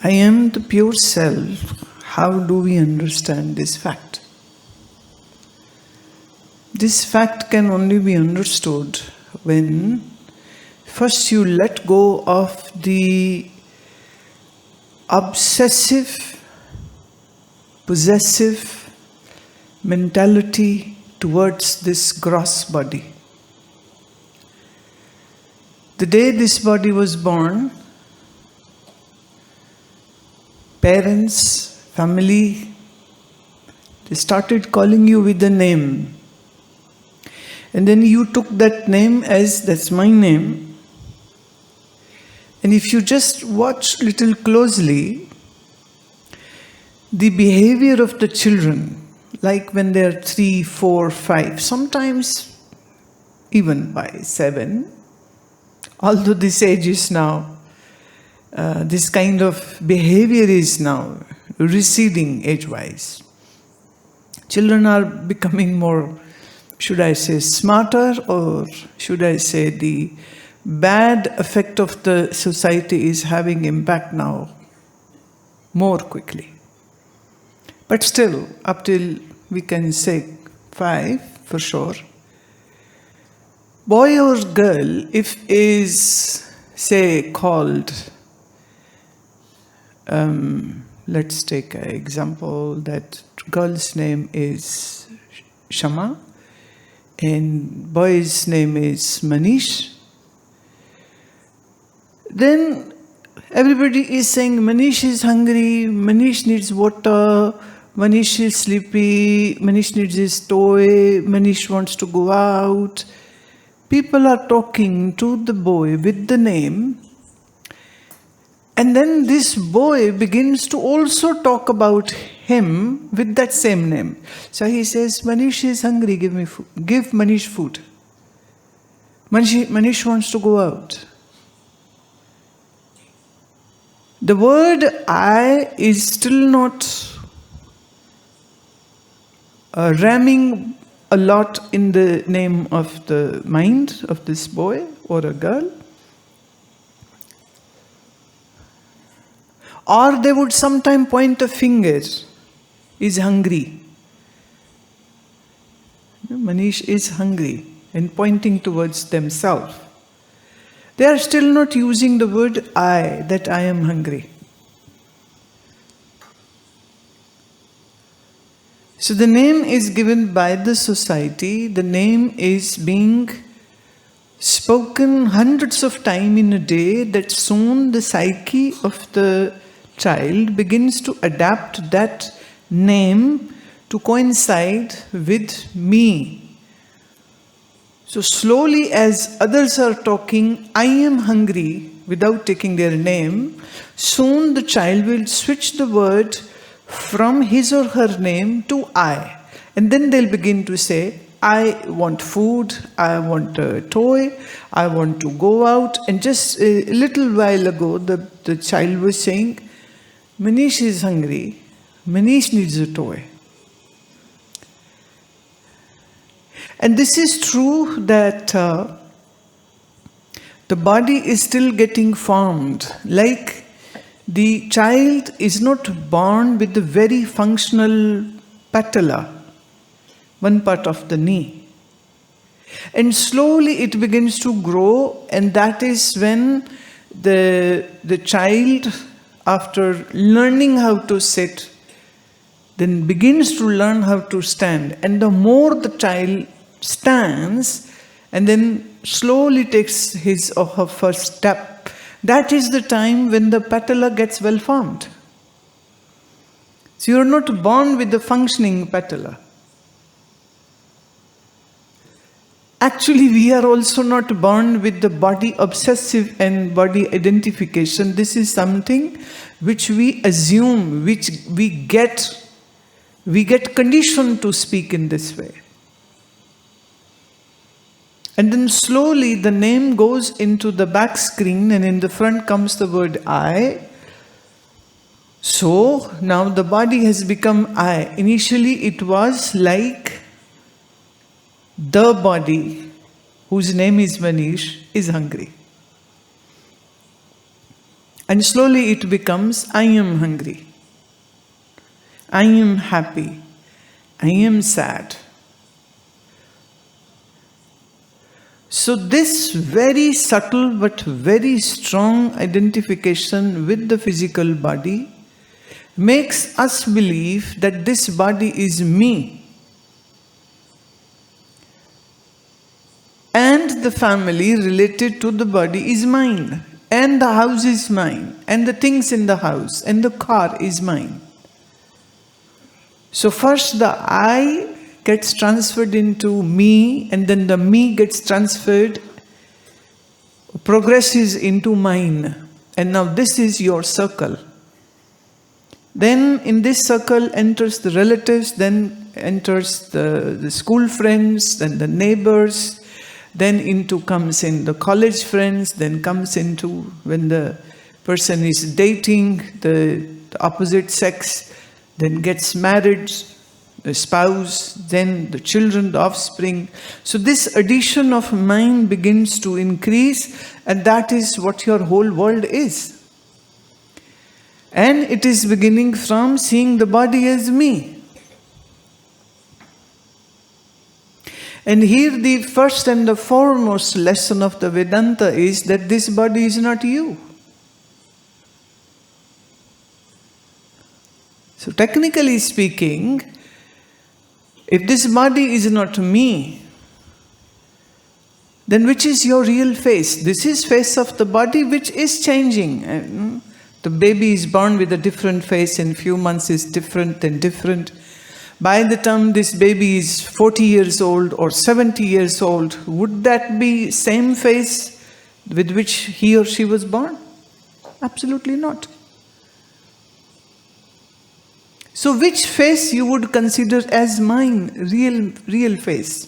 I am the pure self. How do we understand this fact? This fact can only be understood when first you let go of the obsessive, possessive mentality towards this gross body. The day this body was born, parents, family, they started calling you with a name. And then you took that name as, that's my name. And if you just watch little closely, the behavior of the children, like when they are 3, 4, 5, sometimes even by 7, although this age is now, this kind of behavior is now receding age-wise. Children are becoming more, should I say, smarter, or should I say the bad effect of the society is having impact now more quickly. But still, up till we can say 5 for sure, boy or girl, if is, say, called, let's take an example that girl's name is Shama and boy's name is Manish, then everybody is saying Manish is hungry, Manish needs water, Manish is sleepy, Manish needs his toy, Manish wants to go out. People are talking to the boy with the name, and then this boy begins to also talk about him with that same name. So he says, Manish is hungry, give me food. Give Manish food. Manish wants to go out. The word I is still not ramming a lot in the name of the mind of this boy or a girl. Or they would sometime point a finger, is hungry. Manish is hungry, and pointing towards themselves. They are still not using the word I, that I am hungry. So the name is given by the society, the name is being spoken hundreds of times in a day, that soon the psyche of the child begins to adapt that name to coincide with me. So slowly, as others are talking, I am hungry, without taking their name, soon the child will switch the word from his or her name to I. And then they'll begin to say, I want food, I want a toy, I want to go out. And just a little while ago, the child was saying, Manish is hungry, Manish needs a toy. And this is true that the body is still getting formed. Like the child is not born with the very functional patella, one part of the knee. And slowly it begins to grow, and that is when the child, after learning how to sit, then begins to learn how to stand. And the more the child stands and then slowly takes his or her first step, that is the time when the patella gets well formed. So you are not born with the functioning patella. Actually, we are also not born with the body obsessive and body identification. This is something which we assume, which we get conditioned to speak in this way. And then slowly the name goes into the back screen, and in the front comes the word I. So now the body has become I. Initially it was like the body, whose name is Manish, is hungry. And slowly it becomes, I am hungry, I am happy, I am sad. So this very subtle but very strong identification with the physical body makes us believe that this body is me. And the family related to the body is mine. And the house is mine. And the things in the house. And the car is mine. So first the I gets transferred into me, and then the me gets transferred, progresses into mine. And now this is your circle. Then in this circle enters the relatives, then enters the school friends, then the neighbors, then into comes in the college friends, then comes into when the person is dating the opposite sex, then gets married, the spouse, then the children, the offspring. So this addition of mind begins to increase, and that is what your whole world is. And it is beginning from seeing the body as me. And here the first and the foremost lesson of the Vedanta is that this body is not you. So technically speaking, if this body is not me, then which is your real face? This is face of the body which is changing. The baby is born with a different face, in few months is different and different. By the time this baby is 40 years old or 70 years old, would that be same face with which he or she was born? Absolutely not. So which face you would consider as mine, real face?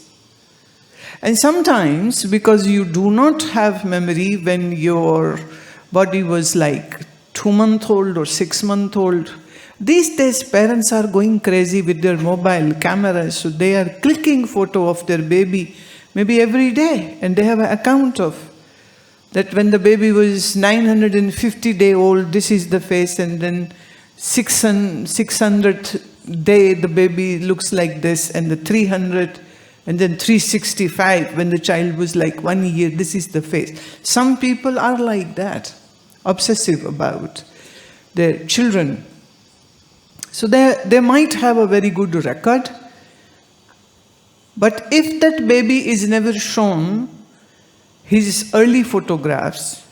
And sometimes, because you do not have memory when your body was like 2-month-old or 6-month-old, these days parents are going crazy with their mobile cameras, so they are clicking photo of their baby maybe every day, and they have an account of that when the baby was 950 day old, this is the face, and then 600th day the baby looks like this, and the 300th, and then 365 when the child was like 1 year, this is the face. Some people are like that, obsessive about their children. So they might have a very good record, but if that baby is never shown his early photographs,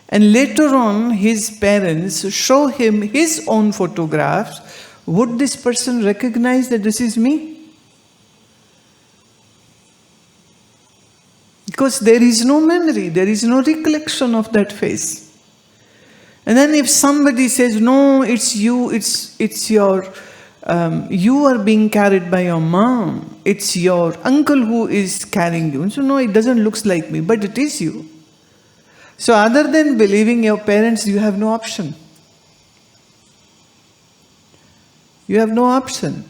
and later on his parents show him his own photographs, would this person recognize that this is me? Because there is no memory, there is no recollection of that face. And then if somebody says, no, it's you, it's your, you are being carried by your mom, it's your uncle who is carrying you. So no, it doesn't look like me, but it is you. So other than believing your parents, you have no option. You have no option.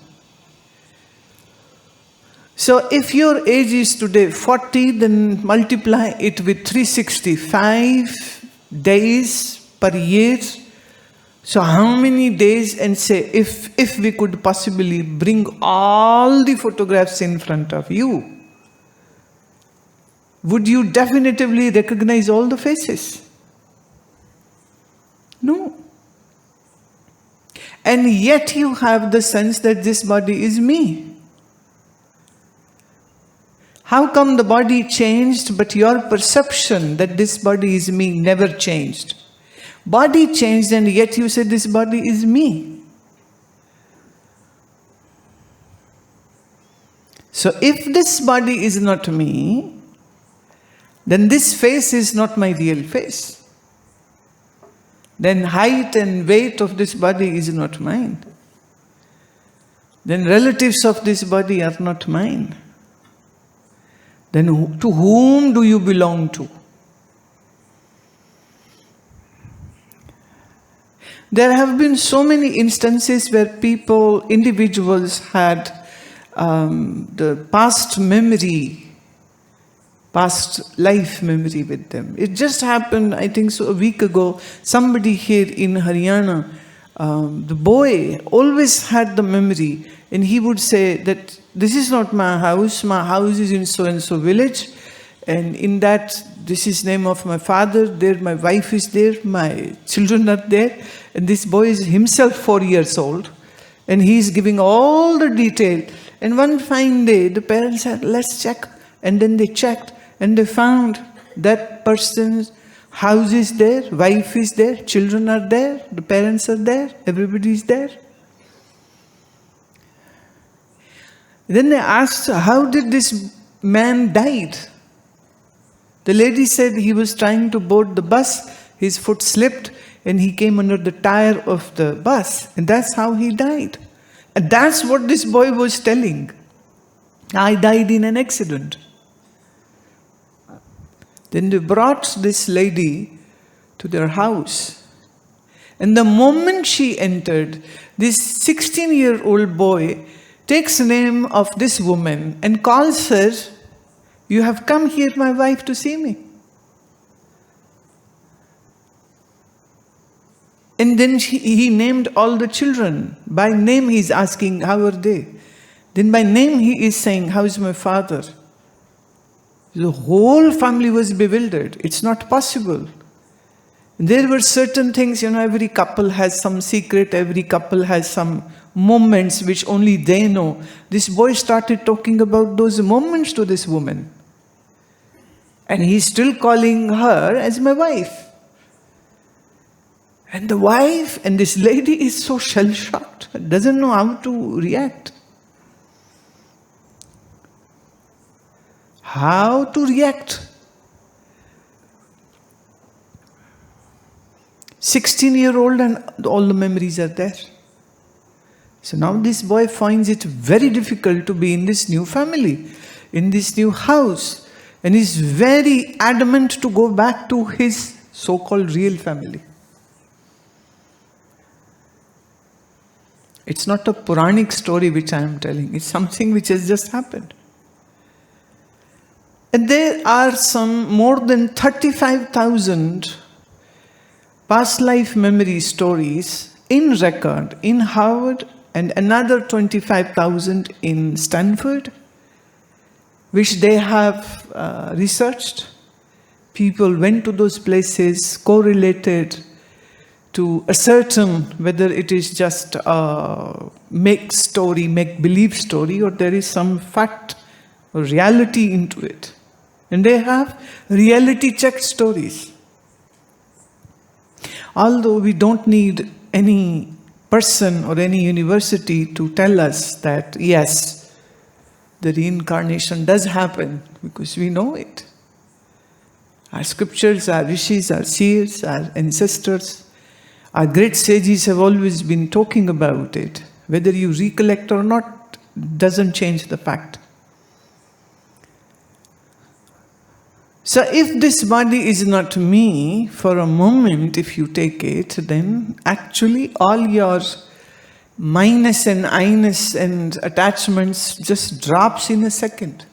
So if your age is today 40, then multiply it with 365 days per year. So how many days, and say if we could possibly bring all the photographs in front of you, would you definitively recognize all the faces? No. And yet you have the sense that this body is me. How come the body changed, but your perception that this body is me never changed? Body changed, and yet you say this body is me. So if this body is not me, then this face is not my real face. Then height and weight of this body is not mine. Then relatives of this body are not mine. Then to whom do you belong to? There have been so many instances where individuals had the past memory past life memory with them. It just happened, I think so, a week ago. Somebody here in Haryana, the boy always had the memory, and he would say that this is not my house is in so-and-so village, and in that, this is name of my father, there my wife is there, my children are there, and this boy is himself 4 years old, and he is giving all the detail. And one fine day, the parents said, let's check, and then they checked, and they found that person's house is there, wife is there, children are there, the parents are there, everybody is there. Then they asked, how did this man died? The lady said he was trying to board the bus, his foot slipped, and he came under the tire of the bus, and that's how he died. And that's what this boy was telling. I died in an accident. Then they brought this lady to their house. And the moment she entered, this 16-year-old boy takes the name of this woman and calls her, you have come here, my wife, to see me. And then he named all the children. By name he is asking, how are they? Then by name he is saying, how is my father? The whole family was bewildered. It's not possible. There were certain things, every couple has some secret, every couple has some moments which only they know. This boy started talking about those moments to this woman. And he's still calling her as my wife. And the wife and this lady is so shell-shocked, doesn't know how to react. How to react? 16-year-old and all the memories are there. So now this boy finds it very difficult to be in this new family, in this new house, and is very adamant to go back to his so-called real family. It's not a Puranic story which I am telling, it's something which has just happened. And there are some more than 35,000 past life memory stories in record in Harvard and another 25,000 in Stanford, which they have researched. People went to those places, correlated to ascertain whether it is just a make-believe story, or there is some fact or reality into it. And they have reality-checked stories. Although we don't need any person or any university to tell us that, yes, the reincarnation does happen, because we know it. Our scriptures, our rishis, our seers, our ancestors, our great sages have always been talking about it. Whether you recollect or not doesn't change the fact. So if this body is not me, for a moment, if you take it, then actually all your minus and I-ness and attachments just drops in a second.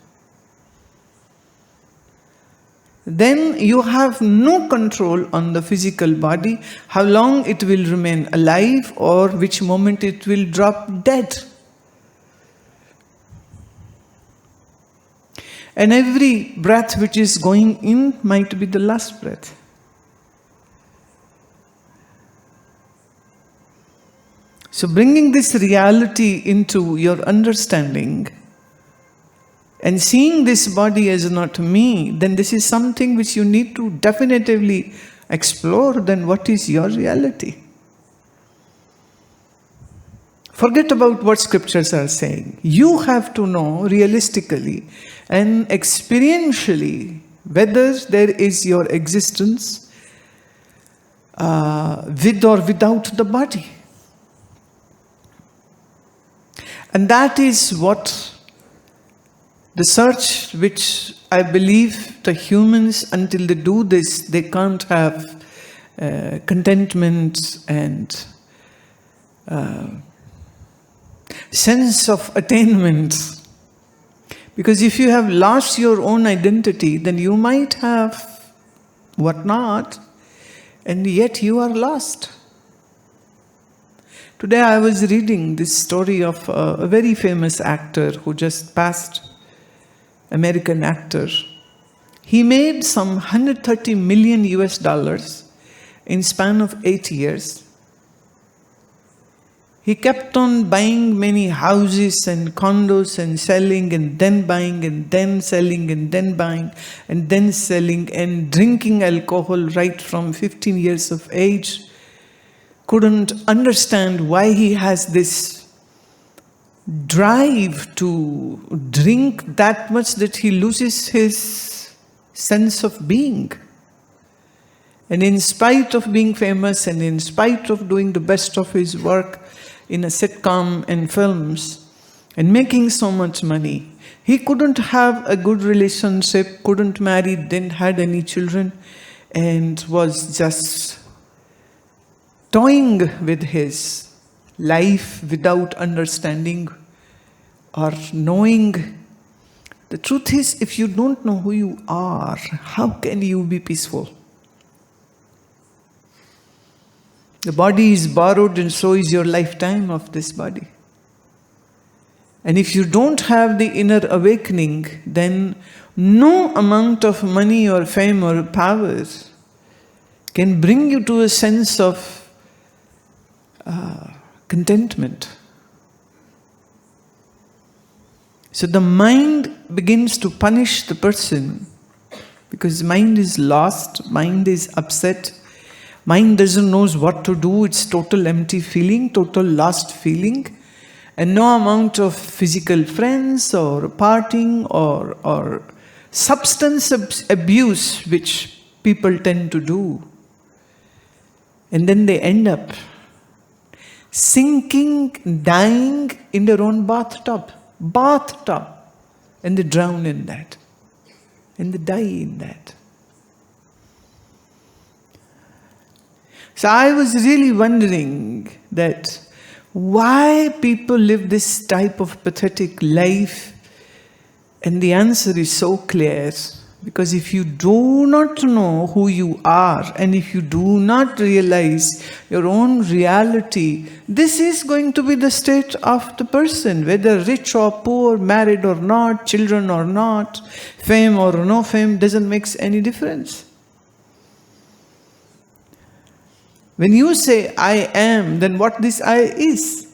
Then you have no control on the physical body, how long it will remain alive or which moment it will drop dead. And every breath which is going in might be the last breath. So bringing this reality into your understanding and seeing this body as not me, then this is something which you need to definitively explore. Then what is your reality? Forget about what scriptures are saying. You have to know realistically and experientially whether there is your existence with or without the body. And that is what the search which I believe the humans, until they do this, they can't have contentment and sense of attainment. Because if you have lost your own identity, then you might have whatnot, and yet you are lost. Today I was reading this story of a very famous actor who just passed, American actor. He made some 130 million US dollars in span of 8 years. He kept on buying many houses and condos and selling and then buying and then selling and then buying and then selling and drinking alcohol right from 15 years of age. Couldn't understand why he has this drive to drink that much that he loses his sense of being. And in spite of being famous and in spite of doing the best of his work in a sitcom and films and making so much money, he couldn't have a good relationship, couldn't marry, didn't had any children, and was just toying with his life without understanding or knowing. The truth is, if you don't know who you are, how can you be peaceful? The body is borrowed and so is your lifetime of this body. And if you don't have the inner awakening, then no amount of money or fame or power can bring you to a sense of contentment. So the mind begins to punish the person because mind is lost, mind is upset, mind doesn't know what to do, it's total empty feeling, total lost feeling, and no amount of physical friends or partying or substance abuse which people tend to do. And then they end up sinking, dying in their own bathtub, and they drown in that, and they die in that. So I was really wondering that why people live this type of pathetic life, and the answer is so clear. Because if you do not know who you are, and if you do not realize your own reality, this is going to be the state of the person, whether rich or poor, married or not, children or not, fame or no fame, doesn't make any difference. When you say, I am, then what this I is?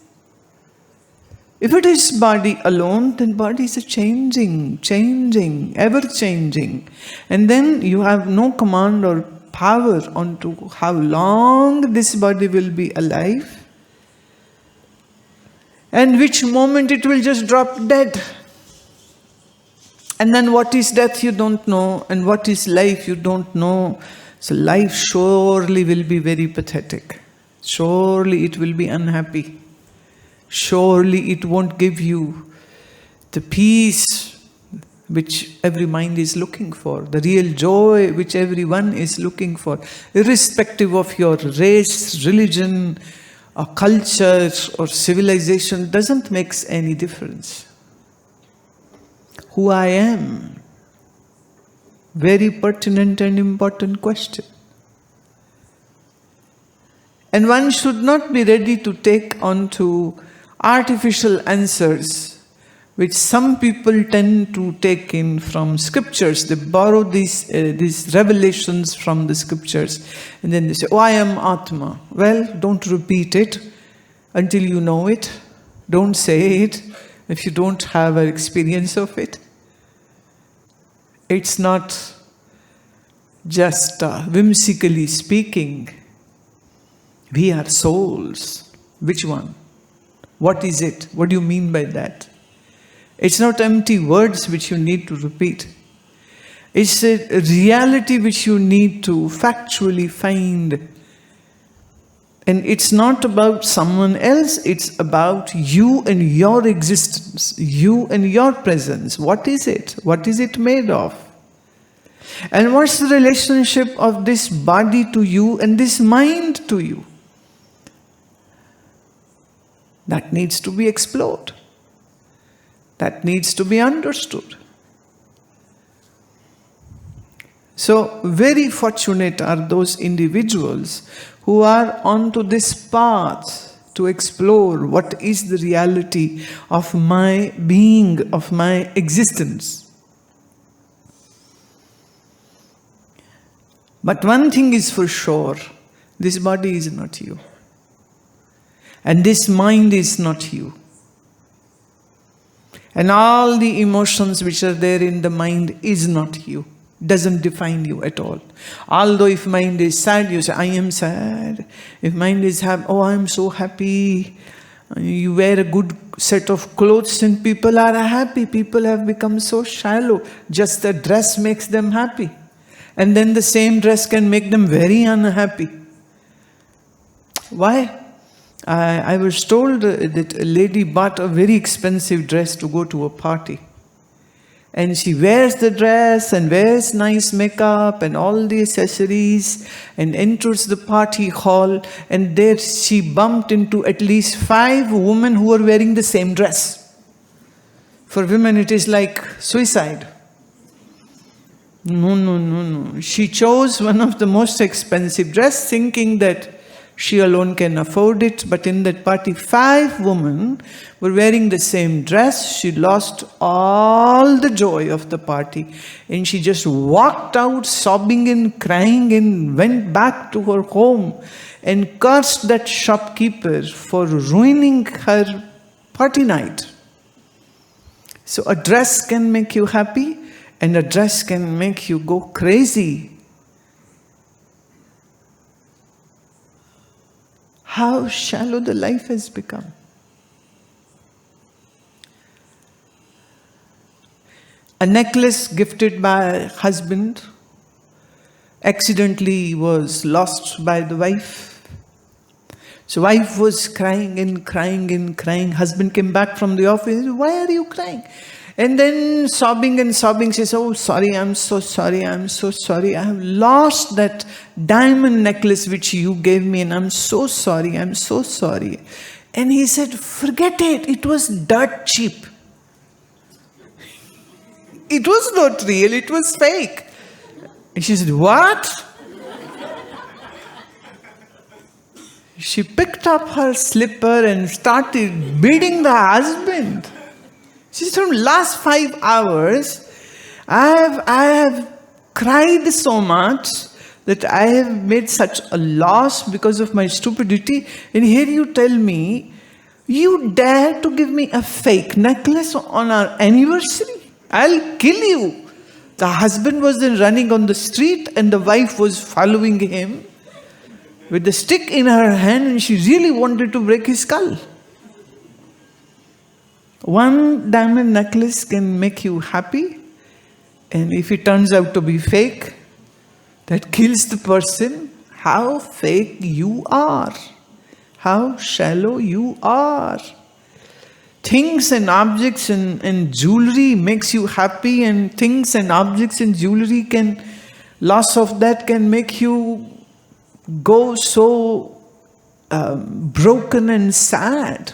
If it is body alone, then body is a changing, ever changing. And then you have no command or power onto how long this body will be alive and which moment it will just drop dead. And then what is death you don't know, and what is life you don't know. So life surely will be very pathetic. Surely it will be unhappy. Surely it won't give you the peace which every mind is looking for, the real joy which everyone is looking for, irrespective of your race, religion, or culture, or civilization, doesn't make any difference. Who I am? Very pertinent and important question. And one should not be ready to take on to artificial answers, which some people tend to take in from scriptures. They borrow these revelations from the scriptures, and then they say, oh, I am Atma. Well, don't repeat it until you know it. Don't say it if you don't have an experience of it. It's not just whimsically speaking. We are souls. Which one? What is it? What do you mean by that? It's not empty words which you need to repeat. It's a reality which you need to factually find. And it's not about someone else, it's about you and your existence, you and your presence. What is it? What is it made of? And what's the relationship of this body to you and this mind to you? That needs to be explored. That needs to be understood. So, very fortunate are those individuals who are onto this path to explore what is the reality of my being, of my existence. But one thing is for sure, this body is not you. And this mind is not you. And all the emotions which are there in the mind is not you. Doesn't define you at all. Although if mind is sad, you say, I am sad. If mind is happy, oh, I am so happy. You wear a good set of clothes and people are happy. People have become so shallow. Just the dress makes them happy. And then the same dress can make them very unhappy. Why? I was told that a lady bought a very expensive dress to go to a party. And she wears the dress and wears nice makeup and all the accessories and enters the party hall, and there she bumped into at least 5 women who are wearing the same dress. For women it is like suicide. No. She chose one of the most expensive dress thinking that she alone can afford it, but in that party 5 women were wearing the same dress. She lost all the joy of the party and she just walked out sobbing and crying and went back to her home and cursed that shopkeeper for ruining her party night. So a dress can make you happy and a dress can make you go crazy. How shallow the life has become. A necklace gifted by a husband accidentally was lost by the wife. So wife was crying and crying and crying. Husband came back from the office. Why are you crying? And then sobbing and sobbing, she says, oh, sorry, I'm so sorry, I'm so sorry. I have lost that diamond necklace which you gave me and I'm so sorry, I'm so sorry. And he said, forget it, it was dirt cheap. It was not real, it was fake. And she said, what? She picked up her slipper and started beating the husband. She said, from last 5 hours, I have cried so much that I have made such a loss because of my stupidity. And here you tell me, you dare to give me a fake necklace on our anniversary? I'll kill you. The husband was then running on the street and the wife was following him with the stick in her hand and she really wanted to break his skull. One diamond necklace can make you happy, and if it turns out to be fake, that kills the person. How fake you are. How shallow you are. Things and objects and jewelry makes you happy, and things and objects and jewelry can, loss of that can make you go so broken and sad.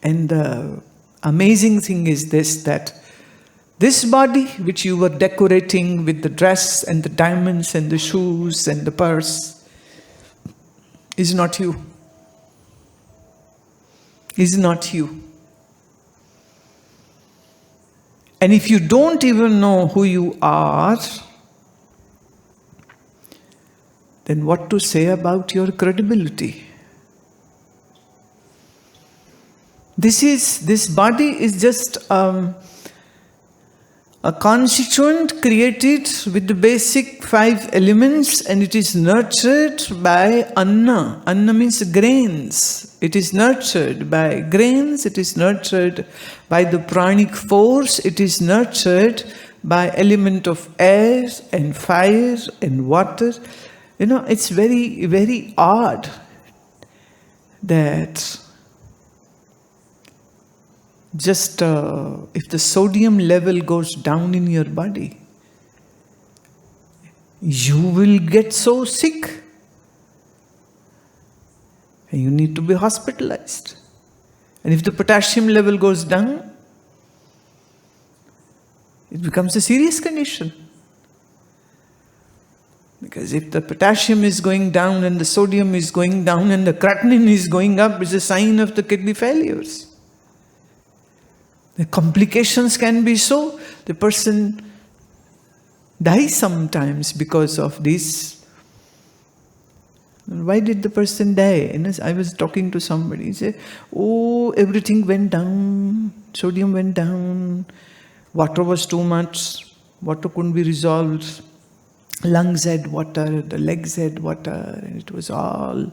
And the amazing thing is this, that this body which you were decorating with the dress and the diamonds and the shoes and the purse is not you. Is not you. And if you don't even know who you are, then what to say about your credibility? This body is just a constituent created with the basic 5 elements, and it is nurtured by anna. Anna means grains. It is nurtured by grains, it is nurtured by the pranic force, it is nurtured by element of air and fire and water. You know, it's very, very odd that just if the sodium level goes down in your body, you will get so sick and you need to be hospitalized. And if the potassium level goes down, it becomes a serious condition. Because if the potassium is going down and the sodium is going down and the creatinine is going up, it's a sign of the kidney failures. The complications can be so. The person dies sometimes because of this. Why did the person die? And I was talking to somebody. He said, oh, everything went down. Sodium went down. Water was too much. Water couldn't be resolved. Lungs had water. The legs had water. And it was all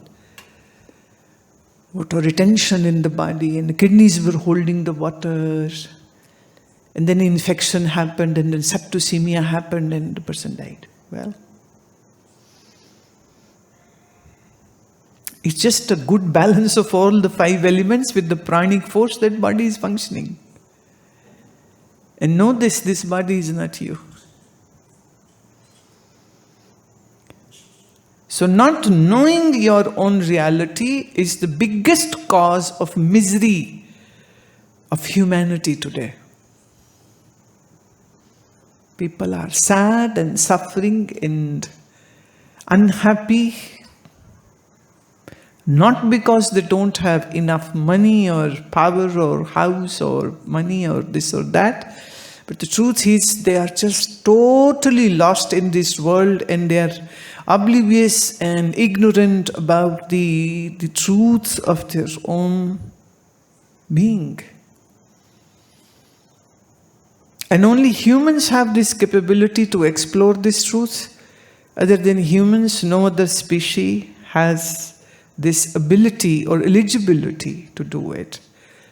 water retention in the body. And the kidneys were holding the water. And then infection happened. And then septicemia happened. And the person died. Well, it's just a good balance of all the 5 elements with the pranic force that body is functioning. And know this body is not you. So not knowing your own reality is the biggest cause of misery of humanity today. People are sad and suffering and unhappy, not because they don't have enough money or power or house or money or this or that, but the truth is they are just totally lost in this world and they are oblivious and ignorant about the truth of their own being. And only humans have this capability to explore this truth. Other than humans, no other species has this ability or eligibility to do it.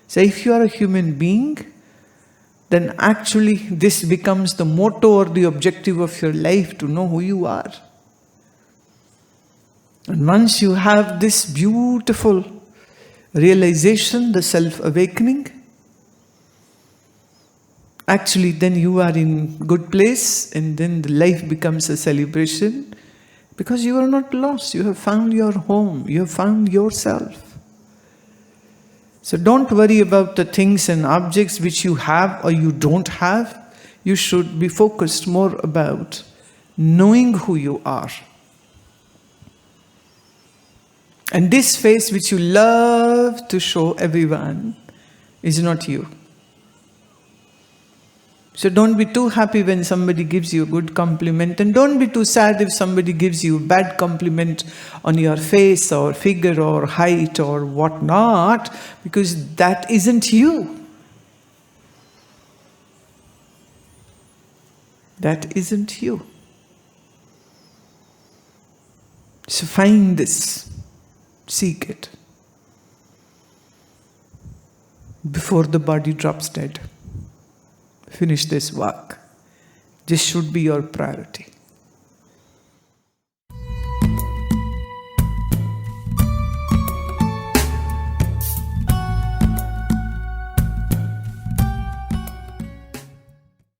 So if you are a human being, then actually this becomes the motto or the objective of your life, to know who you are. And once you have this beautiful realization, the self-awakening, actually then you are in good place and then the life becomes a celebration because you are not lost. You have found your home. You have found yourself. So don't worry about the things and objects which you have or you don't have. You should be focused more about knowing who you are. And this face which you love to show everyone is not you. So don't be too happy when somebody gives you a good compliment, and don't be too sad if somebody gives you a bad compliment on your face or figure or height or whatnot, because that isn't you. That isn't you. So find this, seek it before the body drops dead. Finish this work. This should be your priority.